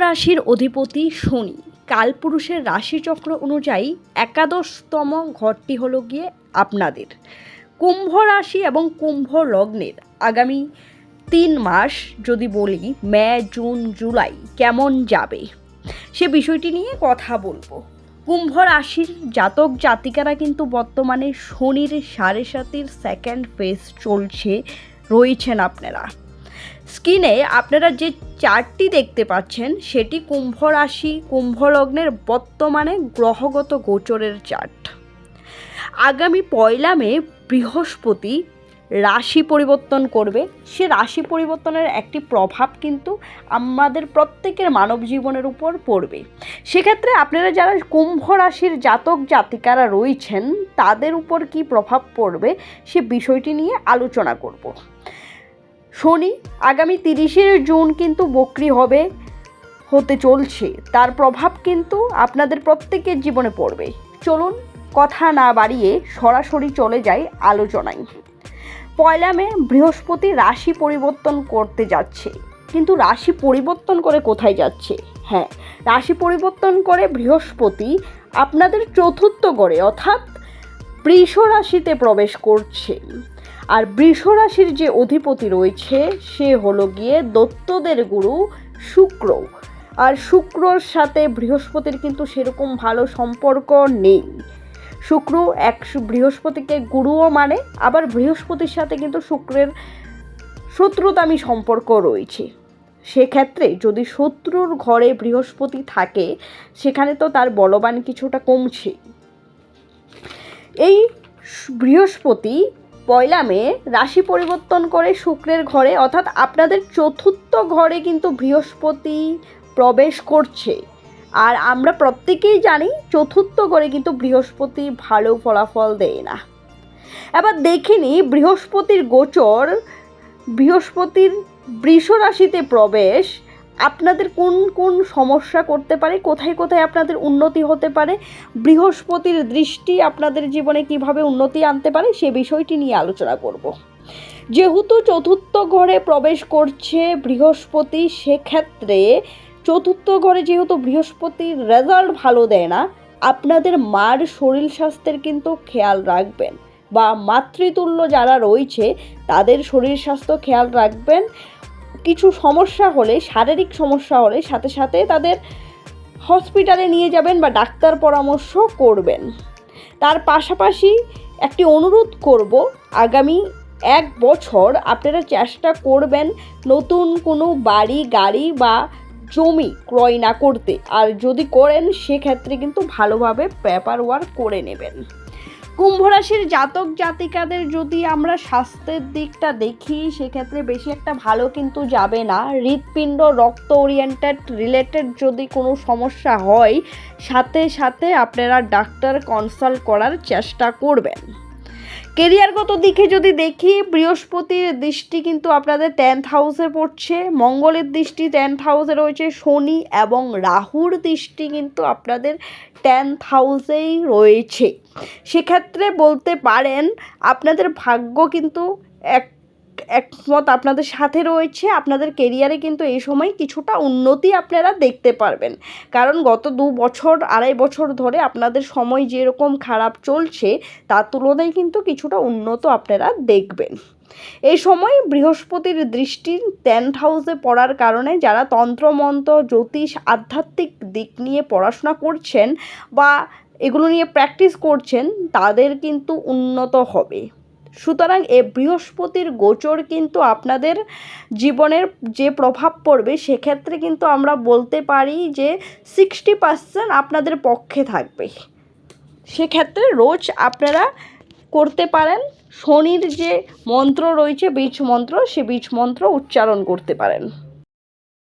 রাশির অধিপতি শনি, কালপুরুষের রাশিচক্র অনুযায়ী একাদশতম ঘরটি হলো গিয়ে আপনাদের কুম্ভ রাশি এবং কুম্ভ লগ্নের আগামী 3 মাস যদি বলি মে, জুন, জুলাই কেমন যাবে সে বিষয়টি নিয়ে কথা বলবো। কুম্ভ রাশির জাতক জাতিকারা কিন্তু বর্তমানে শনির 7.5 সেকেন্ড ফেজ চলছে রয়েছেন। আপনারা স্ক্রিনে আপনারা যে চার্টটি দেখতে পাচ্ছেন সেটি কুম্ভ রাশি কুম্ভ লগ্নের বর্তমানে গ্রহগত গোচরের চার্ট। আগামী 1 মে বৃহস্পতি রাশি পরিবর্তন করবে। সে রাশি পরিবর্তনের একটি প্রভাব কিন্তু আমাদের প্রত্যেকের মানব জীবনের উপর পড়বে। সেক্ষেত্রে আপনারা যারা কুম্ভ রাশির জাতক জাতিকারা রয়েছেন তাদের উপর কি প্রভাব পড়বে সে বিষয়টি নিয়ে আলোচনা করব। শনি আগামী 30 জুন কিন্তু বক্রী হতে চলছে, তার প্রভাব কিন্তু আপনাদের প্রত্যেকের জীবনে পড়বে। চলুন কথা না বাড়িয়ে সরাসরি চলে যাই আলোচনায়। 1 মে বৃহস্পতি রাশি পরিবর্তন করতে যাচ্ছে, কিন্তু রাশি পরিবর্তন করে কোথায় যাচ্ছে? হ্যাঁ, রাশি পরিবর্তন করে বৃহস্পতি আপনাদের 4র্থ ঘরে অর্থাৎ বৃষ রাশিতে প্রবেশ করছে। আর বৃষ রাশির যে অধিপতি রয়েছে সে হলো গিয়ে দৈত্যদের গুরু শুক্র। আর শুক্রর সাথে বৃহস্পতির কিন্তু সেরকম ভালো সম্পর্ক নেই। শুক্র বৃহস্পতিকে গুরুও মানে, আবার বৃহস্পতির সাথে কিন্তু শুক্রের শত্রুতামি সম্পর্ক রয়েছে। সেক্ষেত্রে যদি শত্রুর ঘরে বৃহস্পতি থাকে সেখানে তো তার বলবান কিছুটা কমছে। এই বৃহস্পতি 1 মে রাশি পরিবর্তন করে শুক্রের ঘরে অর্থাৎ আপনাদের 4র্থ ঘরে কিন্তু বৃহস্পতি প্রবেশ করছে। আর আমরা প্রত্যেকেই জানি 4র্থ ঘরে কিন্তু বৃহস্পতি ভালো ফলাফল দেয় না। এবার দেখিনি বৃহস্পতির গোচর, বৃহস্পতির বৃষ রাশিতে প্রবেশ আপনাদের কোন কোন সমস্যা করতে পারে, কোথায় কোথায় আপনাদের উন্নতি হতে পারে, বৃহস্পতির দৃষ্টি আপনাদের জীবনে কিভাবে উন্নতি আনতে পারে সে বিষয়টি নিয়ে আলোচনা করব। যেহেতু 4র্থ ঘরে প্রবেশ করছে বৃহস্পতি, সেক্ষেত্রে 4র্থ ঘরে যেহেতু বৃহস্পতির রেজাল্ট ভালো দেয় না, আপনাদের মার শরীর স্বাস্থ্যের কিন্তু খেয়াল রাখবেন, বা মাতৃতুল্য যারা রয়েছে তাদের শরীর স্বাস্থ্য খেয়াল রাখবেন। কিছু সমস্যা হলে, শারীরিক সমস্যা হলে সাথে সাথে তাদের হসপিটালে নিয়ে যাবেন বা ডাক্তার পরামর্শ করবেন। তার পাশাপাশি একটি অনুরোধ করব, আগামী 1 বছর আপনারা চেষ্টা করবেন নতুন কোনো বাড়ি, গাড়ি বা জমি ক্রয় না করতে। আর যদি করেন সেক্ষেত্রে কিন্তু ভালোভাবে পেপার ওয়ার্ক করে নেবেন। কুম্ভ রাশির জাতক জাতিকাদের যদি আমরা স্বাস্থ্যের দিকটা দেখি সেক্ষেত্রে বেশি একটা ভালো কিন্তু যাবে না। হৃৎপিণ্ড, রক্ত রিলেটেড যদি কোনো সমস্যা হয় সাথে সাথে আপনারা ডাক্তার কনসাল্ট করার চেষ্টা করবেন। কেরিয়ারগত দিকে যদি দেখি বৃহস্পতির দৃষ্টি কিন্তু আপনাদের 10th হাউসে পড়ছে, মঙ্গলের দৃষ্টি 10th হাউসে রয়েছে, শনি এবং রাহুর দৃষ্টি কিন্তু আপনাদের 10th হাউসেই রয়েছে। সেক্ষেত্রে বলতে পারেন আপনাদের ভাগ্য কিন্তু একমত আপনাদের সাথে রয়েছে। আপনাদের কেরিয়ারে কিন্তু এই সময় কিছুটা উন্নতি আপনারা দেখতে পারবেন, কারণ গত 2 বছর 2.5 বছর ধরে আপনাদের সময় যেরকম খারাপ চলছে তার তুলনায় কিন্তু কিছুটা উন্নত আপনারা দেখবেন। এই সময় বৃহস্পতির দৃষ্টি 10th হাউসে পড়ার কারণে যারা তন্ত্রমন্ত্র, জ্যোতিষ, আধ্যাত্মিক দিক নিয়ে পড়াশোনা করছেন বা এগুলো নিয়ে প্র্যাকটিস করছেন তাদের কিন্তু উন্নত হবে। সুতরাং এ বৃহস্পতির গোচর কিন্তু আপনাদের জীবনের যে প্রভাব পড়বে সেক্ষেত্রে কিন্তু আমরা বলতে পারি যে 60% আপনাদের পক্ষে থাকবে। সেক্ষেত্রে রোজ আপনারা করতে পারেন শনির যে মন্ত্র রয়েছে বীজ মন্ত্র, সে বীজ মন্ত্র উচ্চারণ করতে পারেন।